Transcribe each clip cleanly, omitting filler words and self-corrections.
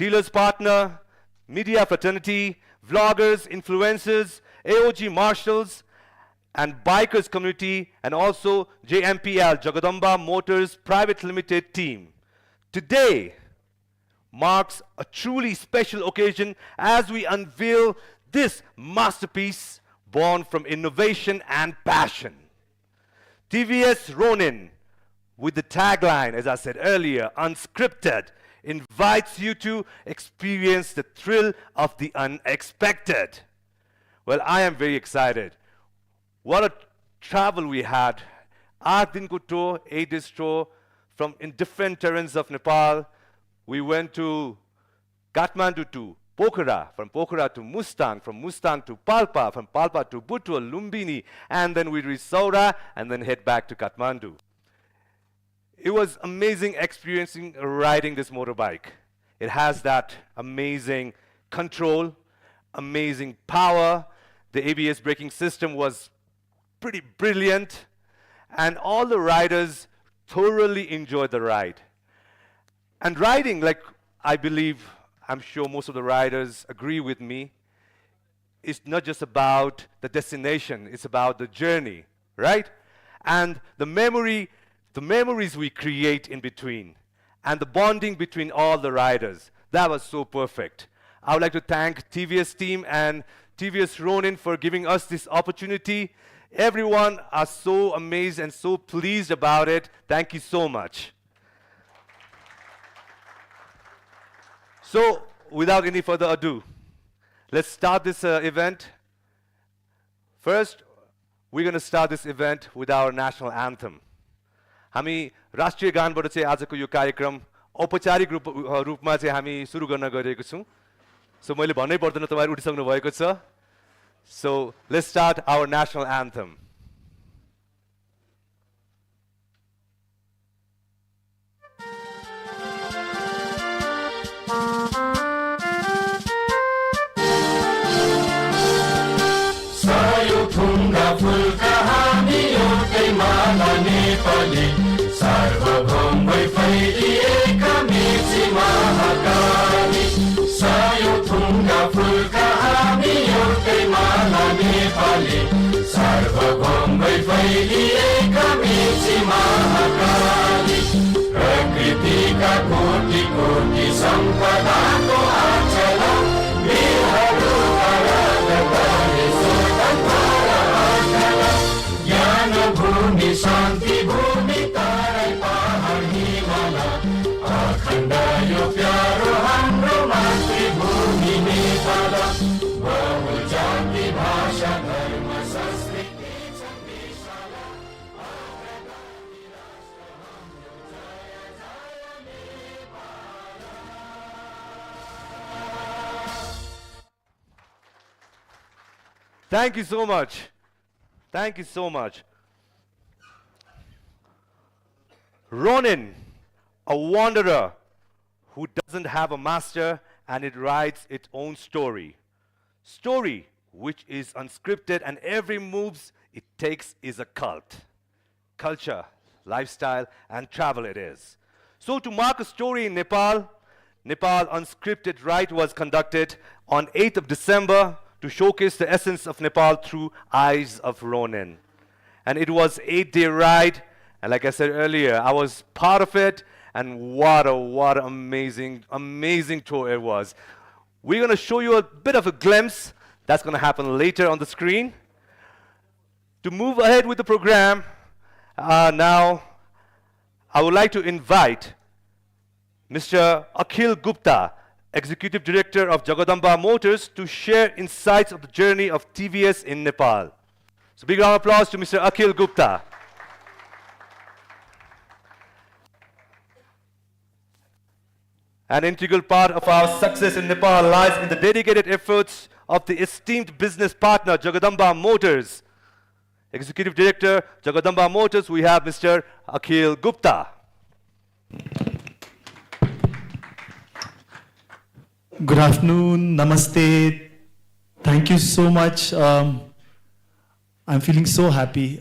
dealers partner, media fraternity, vloggers, influencers, AOG marshals, and bikers community, and also JMPL, Jagadamba Motors Private Limited team. Today marks a truly special occasion as we unveil this masterpiece born from innovation and passion. TVS Ronin, with the tagline, as I said earlier, unscripted, invites you to experience the thrill of the unexpected. Well, I am very excited. What a travel we had. 8 दिन को tour, 8 days tour from in different terrains of Nepal. We went to Kathmandu to Pokhara, from Pokhara to Mustang, from Mustang to Palpa, from Palpa to Butwa, Lumbini, and then we reached Saura and then head back to Kathmandu. It was amazing experiencing riding this motorbike. It has that amazing control, amazing power. The ABS braking system was pretty brilliant, and all the riders thoroughly enjoyed the ride. And riding, like I believe, I'm sure most of the riders agree with me, it's not just about the destination, it's about the journey, right? And the memories we create in between, and the bonding between all the riders, that was so perfect. I would like to thank TVS team and TVS Ronin for giving us this opportunity. Everyone are so amazed and so pleased about it. Thank you so much. So, without any further ado, let's start this event. First, we're going to start this event with our national anthem. हामी राष्ट्रिय गानबाट चाहिँ आजको यो कार्यक्रम औपचारिक रूपमा चाहिँ हामी सुरु गर्न गइरहेको छौं. सो मैले भन्नै पर्दैन, तपाईहरु उठिसक्नु भएको छ. So, let's start our national anthem. Sayuthunga fulka हामी एउटै माला नेपाली सार्वभौम भई फैलिएका मेची महाकाली सायुथुङ्गा फुलका हामी एउटै माला नेपाली सार्वभौम भई फैलिएका मेची महाकाली प्रकृतिका कोटि कोटि सम्पदाको आचला वीरहरूका राजधानी स्वतन्त्र आचला ज्ञान भूमि शान्ति भूमि तारै पहाड हिमाल अखण्ड यो प्यारो हाम्रो मातृभूमि नेपाल बहु जाति भाषा धर्म संस्कृति छन् विशाल अग्रगामी राष्ट्र हाम्रो जय जय Nepal. Thank you so much. Thank you so much. Ronin, a wanderer who doesn't have a master, and it writes its own story. Story which is unscripted, and every move it takes is a cult. Culture, lifestyle, and travel it is. So to mark a story in Nepal, Nepal Unscripted Ride was conducted on 8th of December to showcase the essence of Nepal through eyes of Ronin. And it was an 8-day ride, and like I said earlier, I was part of it, and what an amazing tour it was. We're going to show you a bit of a glimpse. That's going to happen later on the screen. To move ahead with the program, now I would like to invite Mr. Akhil Gupta, Executive Director of Jagadamba Motors, to share insights of the journey of TVS in Nepal. So big round of applause to Mr. Akhil Gupta. An integral part of our success in Nepal lies in the dedicated efforts of the esteemed business partner, Jagadamba Motors. Executive Director, Jagadamba Motors, we have Mr. Akhil Gupta. Good afternoon, namaste. Thank you so much. I'm feeling so happy.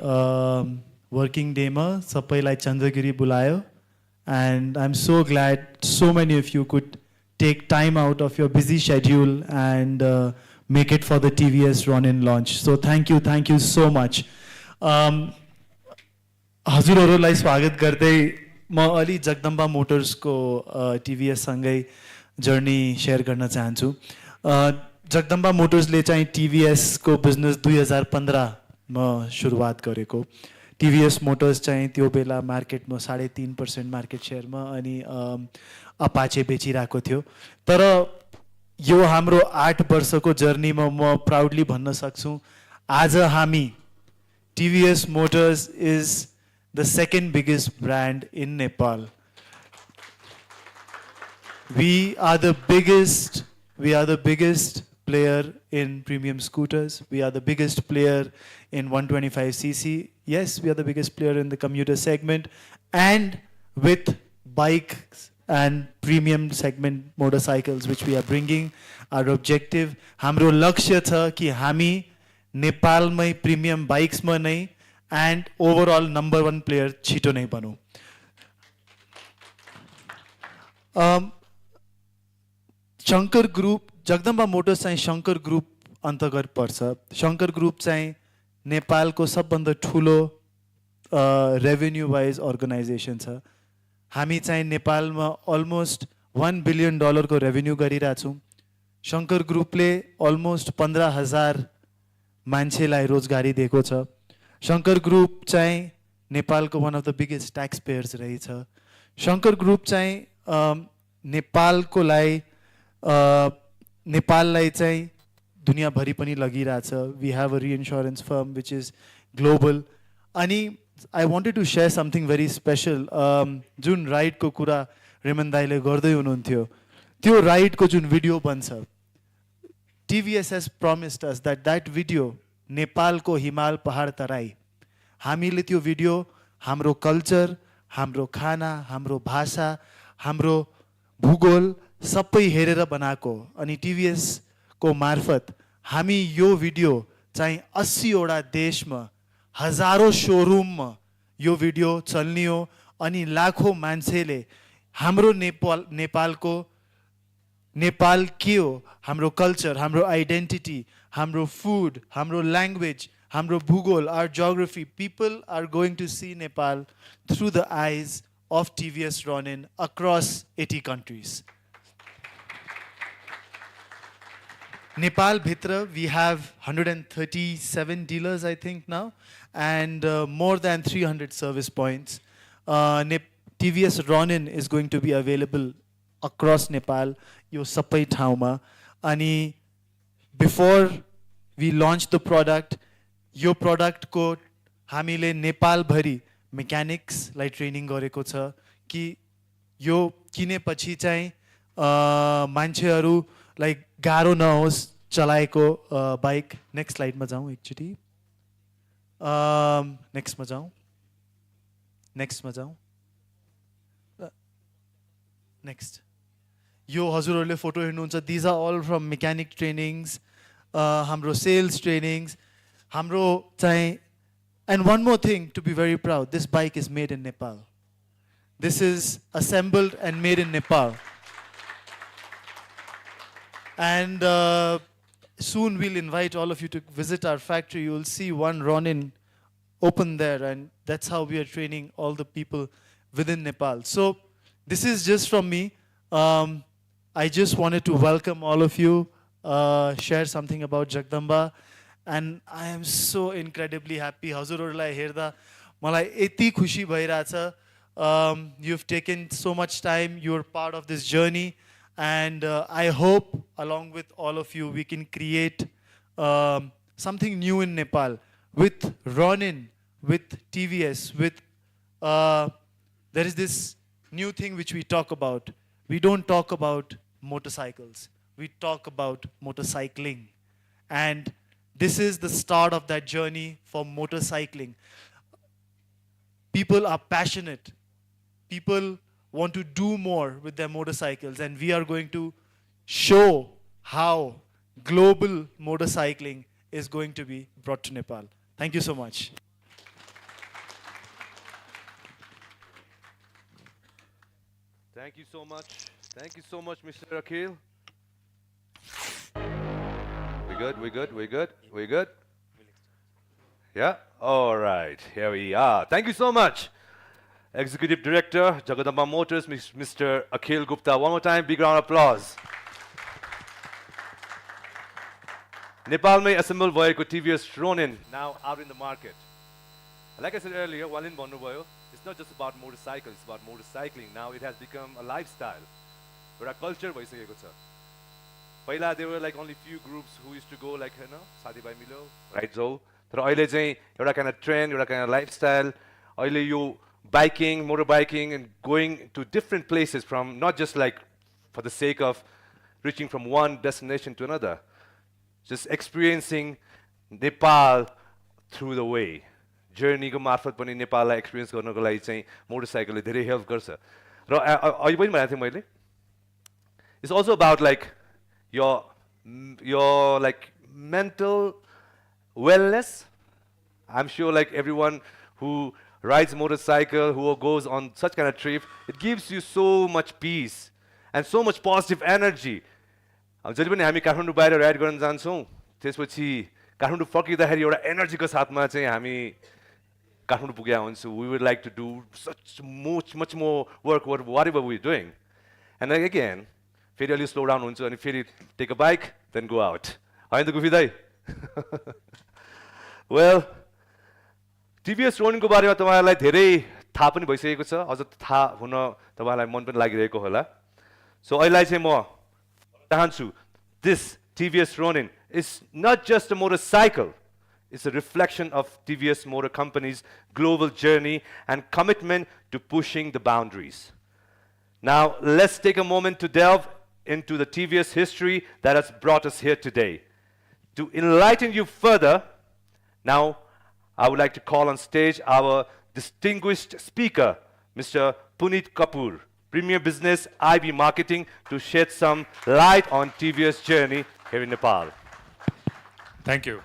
Working day ma sapailai Chandragiri bulayo, and I'm so glad so many of you could take time out of your busy schedule and make it for the TVS Ronin launch. So thank you so much. हजुरहरूलाई स्वागत गर्दै म अलि Jagdamba मोटर्सको TVS सँगै journey share गर्न चाहन्छु। जगदम्बा मोटर्सले चाहिँ TVS को बिजनेस 2015 मा सुरुवात गरेको। TVS मोटर्स चाहिँ त्यो बेला मार्केटमा 3.5% मार्केट शेयरमा अनि अपाचे बेचिरहेको थियो। तर यो हाम्रो 8 वर्षको जर्नीमा म प्राउडली भन्न सक्छु आज हामी TVS Motors is the second biggest brand in Nepal. We are the biggest player in premium scooters. We are the biggest player in 125cc. Yes, we are the biggest player in the commuter segment. And with bikes and premium segment motorcycles which we are bringing, our objective, हाम्रो लक्ष्य छ कि हामी नेपालमै premium बाइक्समा नै and overall number 1 player छिटो नै बनौं। Shankar group, Jagdamba Motors चाहिँ शंकर ग्रुप अन्तर्गत पर्छ। शंकर ग्रुप चाहिँ नेपालको सबभन्दा ठुलो रेभेन्यू वाइज अर्गनाइजेसन छ। हामी चाहिँ नेपालमा अलमोस्ट $1 बिलियन को रेभेन्यू गरिरहेछौँ। शंकर ग्रुपले अलमोस्ट 15,000 मान्छेलाई रोजगारी दिएको छ। शंकर ग्रुप चाहिँ नेपालको one of the biggest tax payers रहेछ। शंकर ग्रुप चाहिँ नेपाललाई चाहिँ दुनियाभरि पनि लगिरहेछ। We have a reinsurance firm which is global. अनि I wanted to share something very special. Jun ride को कुरा रेमन दाइले गर्दै हुनुहुन्थ्यो, त्यो राइड को जुन भिडियो बन्छ, TVS has promised us that video Nepal को हिमाल पहाड तराई, हामीले त्यो भिडियो हाम्रो कल्चर, हाम्रो खाना, हाम्रो भाषा, हाम्रो भूगोल सबै हेरेर बनाएको। अनि TVS को मार्फत हामी यो भिडियो चाहिँ 80 वटा देशमा हजारौं शोरूममा यो भिडियो चल्ने हो। अनि लाखौं मान्छेले हाम्रो नेपाल के हो, हाम्रो कल्चर, हाम्रो आइडेन्टिटी, हाम्रो फूड, हाम्रो ल्याङ्ग्वेज, हाम्रो भूगोल, our geography, people are going to see Nepal through the eyes of TVS Ronin across 80 countries. Nepal Bhitra, we have 137 dealers, I think now, and more than 300 service points. TVS Ronin is going to be available across Nepal, यो सबै ठाउँमा। अनि before we launch the product, yo product को हामीले नेपाल भरि mechanics लाई training गरेको छ कि यो किनेपछि चाहिँ मान्छेहरूलाई गाह्रो नहोस् चलाएको बाइक। नेक्स्ट स्लाइडमा जाउँ एकचोटि। नेक्स्टमा जाउँ। नेक्स्ट यो हजुरहरूले फोटो हेर्नुहुन्छ, these are all from mechanic trainings, हाम्रो sales trainings, हाम्रो चाहिँ। And one more thing to be very proud, this bike is made in Nepal. This is assembled and made in Nepal. And soon we'll invite all of you to visit our factory. You will see one Ronin open there, and that's how we are training all the people within Nepal. So this is just from me. I just wanted to welcome all of you, share something about Jagdamba, and I am so incredibly happy. हजुरहरूलाई हेर्दा मलाई यति खुशी भइरहेछ। You've taken so much time, you're part of this journey, and I hope along with all of you we can create something new in Nepal with Ronin, with TVS, with there is this new thing which we talk about. We don't talk about motorcycles, we talk about motorcycling. And this is the start of that journey for motorcycling. People are passionate. People want to do more with their motorcycles, and we are going to show how global motorcycling is going to be brought to Nepal. Thank you so much. Thank you so much. Thank you so much, Mr. Akhil. We good? We good? We good? We good? Yeah? All right. Here we are. Thank you so much. Executive Director, Jagadamba Motors, Mr. Akhil Gupta. One more time, big round of applause. Nepalमै assemble भएको TVS Ronin, now out in the market. Like I said earlier, Walin भन्नुभयो, it's not just about motorcycles, it's about motorcycling. Now it has become a lifestyle. एउटा culture भइसकेको छ. पहिला there were like only few groups who used to go like, you know, साथीभाइ मिलो, ride जाऊ. तर अहिले चाहिँ एउटा kind of trend, एउटा kind of lifestyle. अहिले यो biking, motorbiking and going to different places from not just like for the sake of reaching from one destination to another. Just experiencing Nepal through the way. Journey ko marfat pani Nepal la experience garनको लागि चाहिँ motorcycle ले धेरै help गर्छ. र अहिले पनि भनेको थिएँ मैले. It's also about like your like mental wellness. I'm sure like everyone who rides motorcycle, who goes on such kind of trip, it gives you so much peace and so much positive energy. अब जहिले पनि हामी काठमाडौँ बाहिर ride गर्न जान्छौँ त्यसपछि काठमाडौँ फर्किँदाखेरि एउटा एनर्जीको साथमा चाहिँ हामी काठमाडौँ पुगेका हुन्छौँ. We would like to do such much more work whatever we're doing. And then again, फेरि अलि स्लो डाउन हुन्छ अनि फेरि take a bike, then go out. होइन त गुफी दाइ? Well, TVS Ronin को बारेमा तपाईहरुलाई धेरै थाहा पनि भइसकेको छ. अझ थाहा हुन तपाईहरुलाई मन पनि लागिरहेको होला. So अहिले चाहिँ म चाहन्छु, this TVS Ronin is not just a motorcycle. It's a reflection of TVS Motor Company's global journey and commitment to pushing the boundaries. Now, let's take a moment to delve into the TVS history that has brought us here today. To enlighten you further, now I would like to call on stage our distinguished speaker, Mr. Puneet Kapoor, Premier Business IB Marketing, to shed some light on TVS journey here in Nepal. Thank you.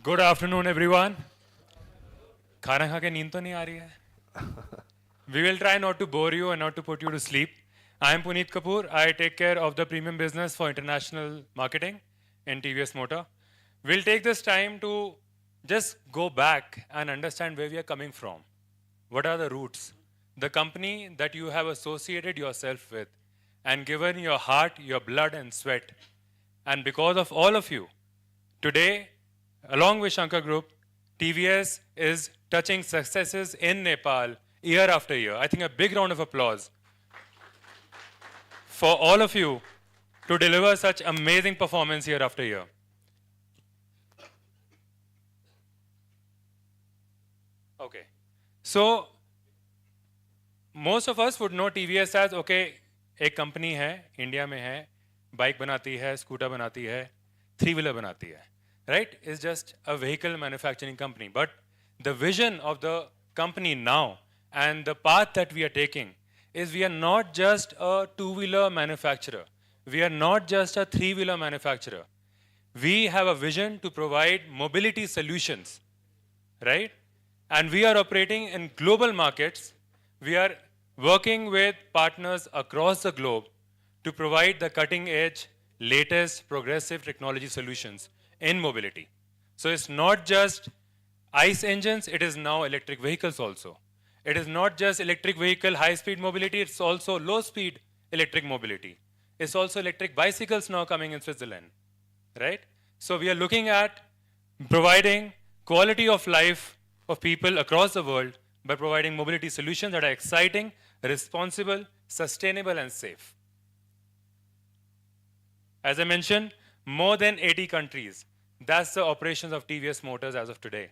Good afternoon, everyone. खाना खा के नींद तो नहीं आ रही है? We will try not to bore you and not to put you to sleep. I am Puneet Kapoor. I take care of the premium business for international marketing in TVS Motor. We'll take this time to just go back and understand where we are coming from. What are the roots? The company that you have associated yourself with and given your heart, your blood and sweat. And because of all of you, today, along with Shankar Group, TVS is touching successes in Nepal year after year. I think a big round of applause for all of you to deliver such amazing performance year after year. Okay. So, most of us would know TVS as, okay, एक company है, India में है, bike बनाती है, scooter बनाती है, three-wheeler बनाती है, right? It's just a vehicle manufacturing company. But the vision of the company now and the path that we are taking is we are not just a two-wheeler manufacturer. We are not just a three-wheeler manufacturer. We have a vision to provide mobility solutions, right? And we are operating in global markets. We are working with partners across the globe to provide the cutting-edge, latest, progressive technology solutions in mobility. So it's not just ICE engines, it is now electric vehicles also. It is not just electric vehicle, high-speed mobility, it's also low-speed electric mobility. It's also electric bicycles now coming in Switzerland, right? So we are looking at providing quality of life of people across the world by providing mobility solutions that are exciting, responsible, sustainable, and safe. As I mentioned, more than 80 countries. That's the operations of TVS Motors as of today.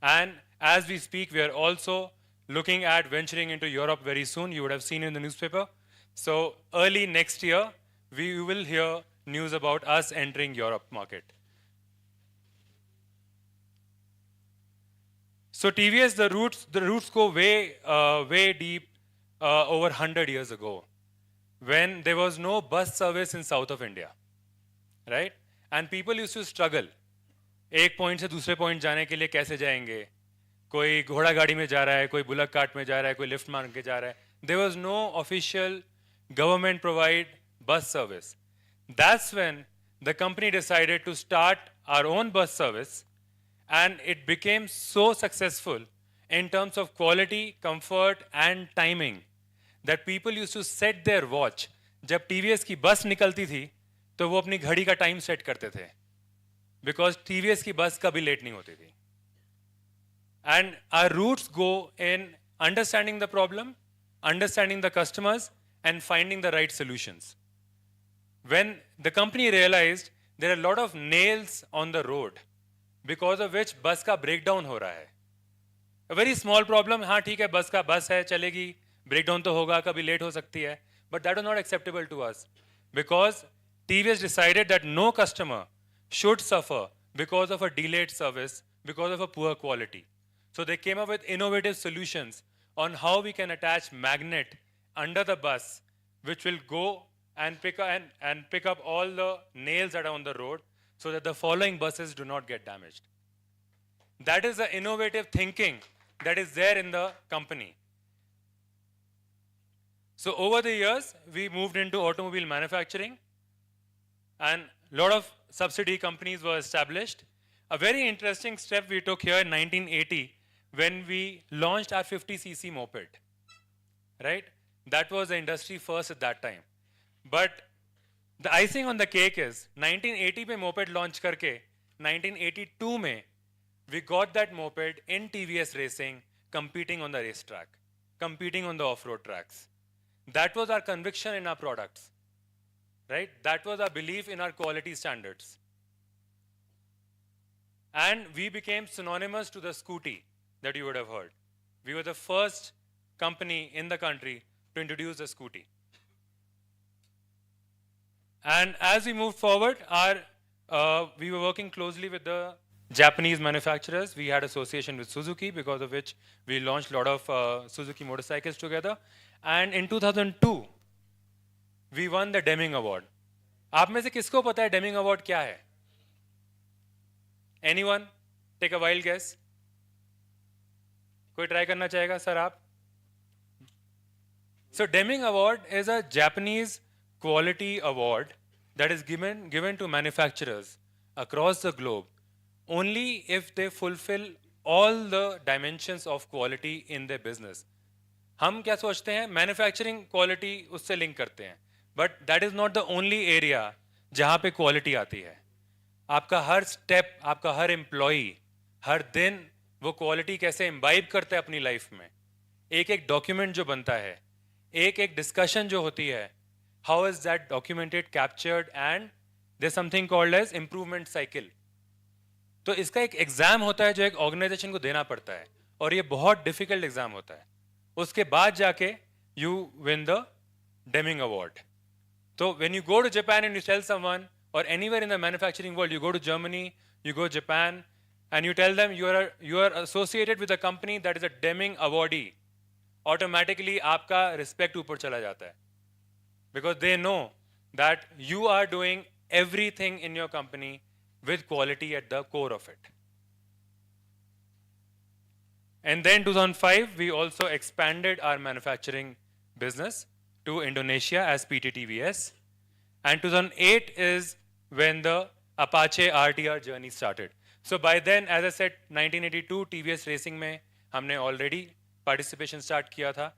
And as we speak, we are also looking at venturing into Europe very soon. You would have seen in the newspaper. So early next year, we will hear news about us entering Europe market. So TVS, the roots go way deep, over 100 years ago, when there was no bus service in south of India, right? And people used to struggle. एक point से दूसरे point जाने के लिए कैसे जाएंगे? कोई घोड़ा गाड़ी में जा रहा है, कोई बुलक कार्ट में जा रहा है, कोई लिफ्ट मार के जा रहा है. There was no official government provide bus service. That's when the company decided to start our own bus service, and it became so successful in terms of quality, comfort and timing that people used to set their watch. जब TVS की बस निकलती थी तो वो अपनी घड़ी का टाइम सेट करते थे, because TVS की बस कभी लेट नहीं होती थी. And our roots go in understanding the problem, understanding the customers, and finding the right solutions. When the company realized there are a lot of nails on the road, because of which bus का breakdown हो रहा है. A very small problem, हाँ ठीक है बस का बस है चलेगी, breakdown तो होगा, कभी late हो सकती है, but that was not acceptable to us, because TVS decided that no customer should suffer because of a delayed service, because of a poor quality. So they came up with innovative solutions on how we can attach magnet under the bus, which will go and pick up all the nails that are on the road, so that the following buses do not get damaged. That is the innovative thinking that is there in the company. So over the years, we moved into automobile manufacturing, and a lot of subsidiary companies were established. A very interesting step we took here in 1980 when we launched our 50cc moped, right? That was the industry first at that time. But the icing on the cake is 1980 पे moped launch करके 1982 में we got that moped in TVS racing, competing on the racetrack, competing on the off-road tracks. That was our conviction in our products, right? That was our belief in our quality standards. And we became synonymous to the scooty that you would have heard. We were the first company in the country to introduce the scooty. And as we moved forward, we were working closely with the Japanese manufacturers. We had association with Suzuki, because of which we launched a lot of Suzuki motorcycles together. And in 2002, we won the Deming Award. आप में से किसको पता है Deming Award क्या है? Anyone? Take a wild guess. कोई try करना चाहेगा सर आप? So Deming Award is a Japanese quality award that is given to manufacturers across the globe only if they fulfill all the dimensions of quality in their business. हम क्या सोचते हैं? Manufacturing quality उससे link करते हैं, but that is not the only area जहाँ पे quality आती है. आपका हर step, आपका हर employee, हर दिन वो quality कैसे imbibe करता है अपनी life में, एक एक document जो बनता है, एक एक discussion जो होती है, how is that documented, captured, and there's something called as improvement cycle. तो इसका एक एग्जाम होता है जो एक ऑर्गेनाइजेशन को देना पड़ता है, और ये बहुत डिफिकल्ट एग्जाम होता है. उसके बाद जाके you win the Deming award. तो when you go to Japan and you tell someone, or anywhere in the manufacturing world, you go to Germany, you go Japan, and you tell them you are associated with a company that is a Deming awardee, automatically आपका respect ऊपर चला जाता है, because they know that you are doing everything in your company with quality at the core of it. And then 2005, we also expanded our manufacturing business to Indonesia as PT-TVS. And 2008 is when the Apache RTR journey started. So by then, as I said, 1982 TVS Racing में हमने already participation start किया था.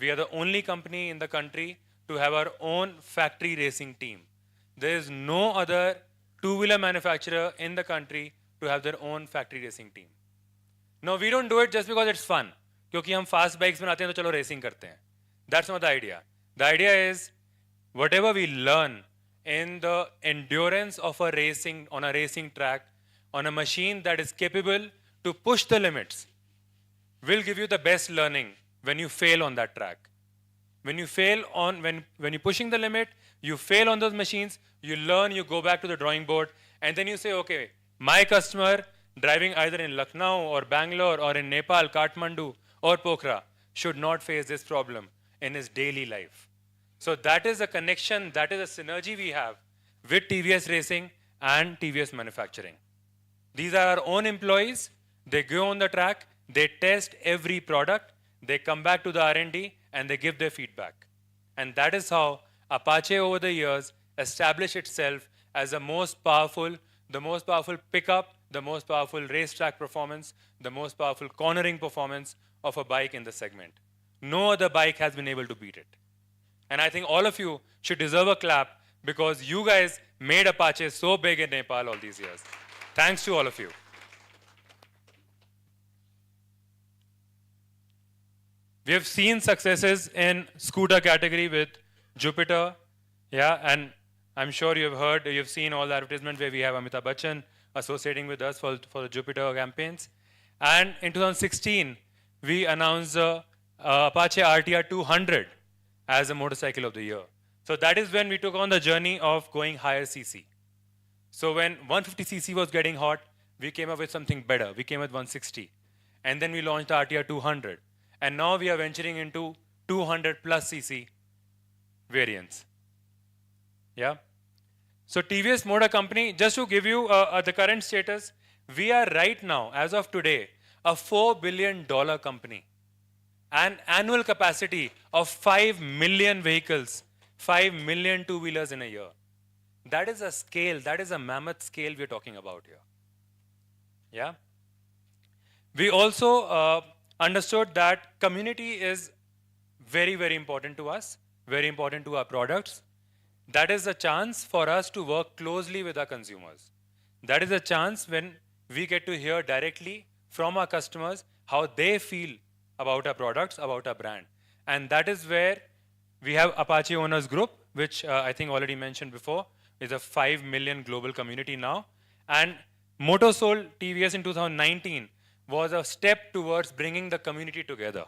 We are the only company in the country to have our own factory racing team. There is no other two-wheeler manufacturer in the country to have their own factory racing team. No, we don't do it just because it's fun. क्योंकि हम fast bikes बनाते हैं तो चलो racing करते हैं. That's not the idea. The idea is whatever we learn in the endurance of a racing, on a racing track, on a machine that is capable to push the limits, will give you the best learning when you fail on that track. When you fail on, when you're pushing the limit, you fail on those machines, you learn, you go back to the drawing board, and then you say, okay, my customer driving either in Lucknow or Bangalore or in Nepal, Kathmandu or Pokhara should not face this problem in his daily life. So that is a connection, that is a synergy we have with TVS Racing and TVS Manufacturing. These are our own employees. They go on the track, they test every product, they come back to the R&D, and they give their feedback. And that is how Apache over the years established itself as the most powerful pickup, the most powerful racetrack performance, the most powerful cornering performance of a bike in the segment. No other bike has been able to beat it. And I think all of you should deserve a clap because you guys made Apache so big in Nepal all these years. Thanks to all of you. We have seen successes in scooter category with Jupiter, yeah, and I'm sure you've seen all the advertisement where we have Amitabh Bachchan associating with us for the Jupiter campaigns. And in 2016, we announced Apache RTR 200 as a motorcycle of the year. So that is when we took on the journey of going higher CC. So when 150cc was getting hot, we came up with something better. We came with 160. And then we launched RTR 200. And now we are venturing into 200 plus cc variants. Yeah. So TVS Motor Company, just to give you the current status, we are right now, as of today, a $4 billion company. An annual capacity of 5 million vehicles, 5 million two-wheelers in a year. That is a scale, that is a mammoth scale we're talking about here. Yeah. We also understood that community is very, very important to us, very important to our products. That is a chance for us to work closely with our consumers. That is a chance when we get to hear directly from our customers how they feel about our products, about our brand. And that is where we have Apache Owners Group, which I think already mentioned before, is a 5 million global community now. And Motorsoul TVS in 2019 was a step towards bringing the community together.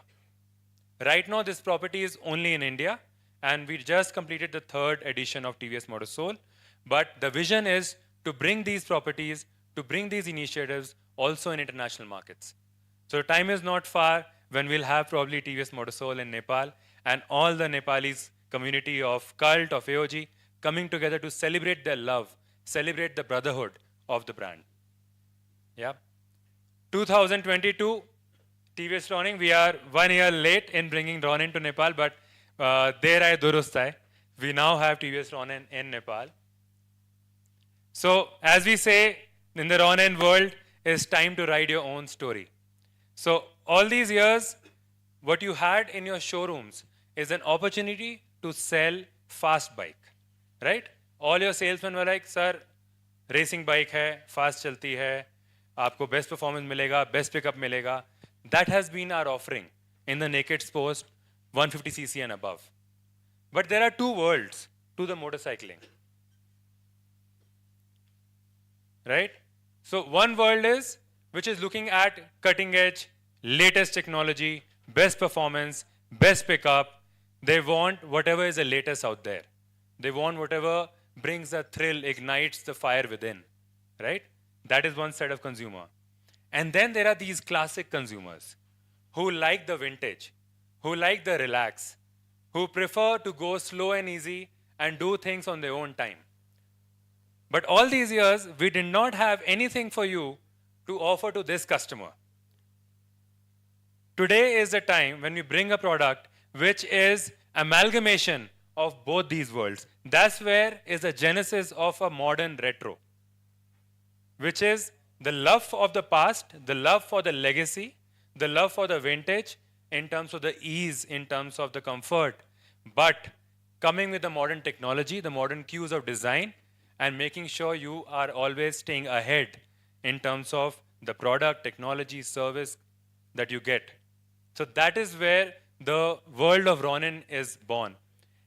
Right now, this property is only in India, and we just completed the 3rd edition of TVS Motorsoul. But the vision is to bring these properties, to bring these initiatives also in international markets. So time is not far when we'll have probably TVS Motorsoul in Nepal, and all the Nepalese community of cult, of AOG, coming together to celebrate their love, celebrate the brotherhood of the brand. Yeah. 2022, TVS Ronin, we are 1 year late in bringing Ronin to Nepal, but der aaye durust hai. We now have TVS Ronin in Nepal. So, as we say in the Ronin world, it's time to write your own story. So, all these years, what you had in your showrooms is an opportunity to sell fast bike, right? All your salesmen were like, sir, racing bike hai, fast chalti hai, aapko best performance milega, best pickup milega. That has been our offering in the naked sports 150cc and above. But there are two worlds to the motorcycling, right? So one world is, which is looking at cutting edge, latest technology, best performance, best pickup. They want whatever is the latest out there. They want whatever brings the thrill, ignites the fire within, right? That is one set of consumer. And then there are these classic consumers who like the vintage, who like the relax, who prefer to go slow and easy and do things on their own time. But all these years, we did not have anything for you to offer to this customer. Today is the time when we bring a product which is amalgamation of both these worlds. That's where is the genesis of a modern retro, which is the love of the past, the love for the legacy, the love for the vintage in terms of the ease, in terms of the comfort, but coming with the modern technology, the modern cues of design, and making sure you are always staying ahead in terms of the product, technology, service that you get. So that is where the world of Ronin is born.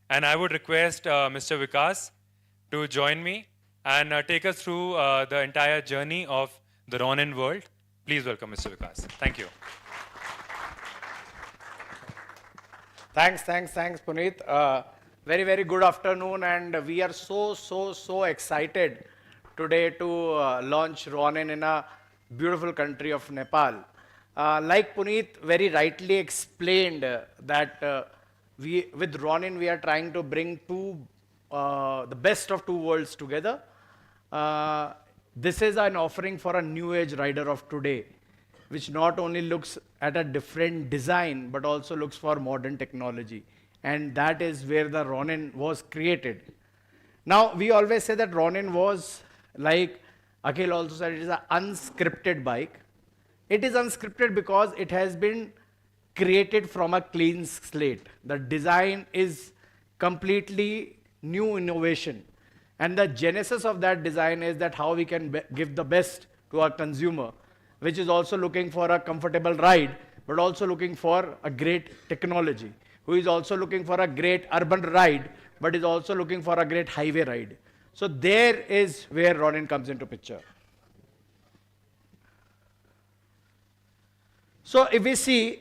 And I would request Mr. Vikas to join me and take us through the entire journey of the Ronin world. Please welcome Mr. Vikas. Thank you. Thanks, Puneet. Very, very good afternoon, and we are so excited today to launch Ronin in a beautiful country of Nepal. Like Puneet very rightly explained that with Ronin we are trying to bring the best of two worlds together. This is an offering for a new age rider of today, which not only looks at a different design, but also looks for modern technology. and that is where the Ronin was created. Now, we always say that Ronin was, like Akhil also said, it is an unscripted bike. It is unscripted because it has been created from a clean slate. The design is completely new innovation. And the genesis of that design is that how we can give the best to our consumer, which is also looking for a comfortable ride, but also looking for a great technology, who is also looking for a great urban ride, but is also looking for a great highway ride. So there is where Ronin comes into picture. So if we see,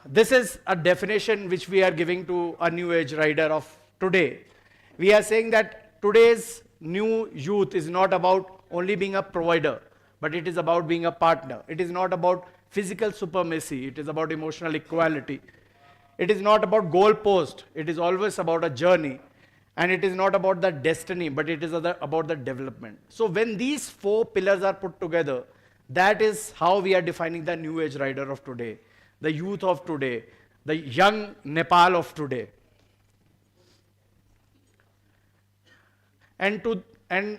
this is a definition which we are giving to a new age rider of today. We are saying that today's new youth is not about only being a provider, but it is about being a partner. It is not about physical supremacy. It is about emotional equality. It is not about goalpost. It is always about a journey. And it is not about the destiny, but it is about the development. So when these four pillars are put together, that is how we are defining the new age rider of today, the youth of today, the young Nepal of today. And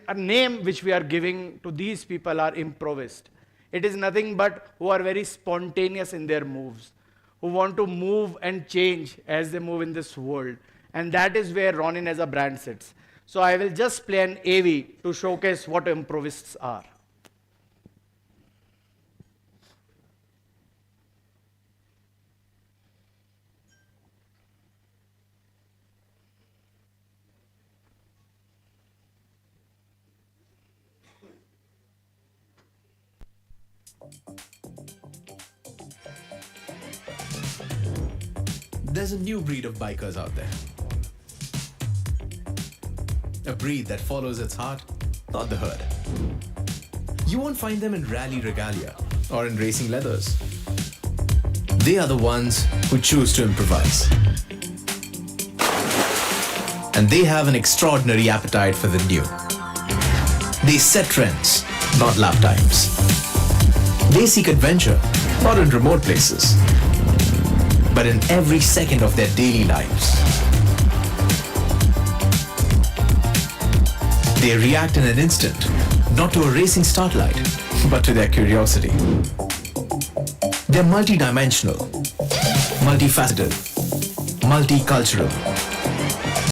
a name which we are giving to these people are improvised. It is nothing but who are very spontaneous in their moves, who want to move and change as they move in this world. And that is where Ronin as a brand sits. So I will just play an AV to showcase what improvists are. There's a new breed of bikers out there. A breed that follows its heart, not the herd. You won't find them in rally regalia or in racing leathers. They are the ones who choose to improvise. And they have an extraordinary appetite for the new. They set trends, not lap times. They seek adventure, not in remote places, but in every second of their daily lives. They react in an instant, not to a racing start light, but to their curiosity. They're multidimensional, multifaceted, multicultural,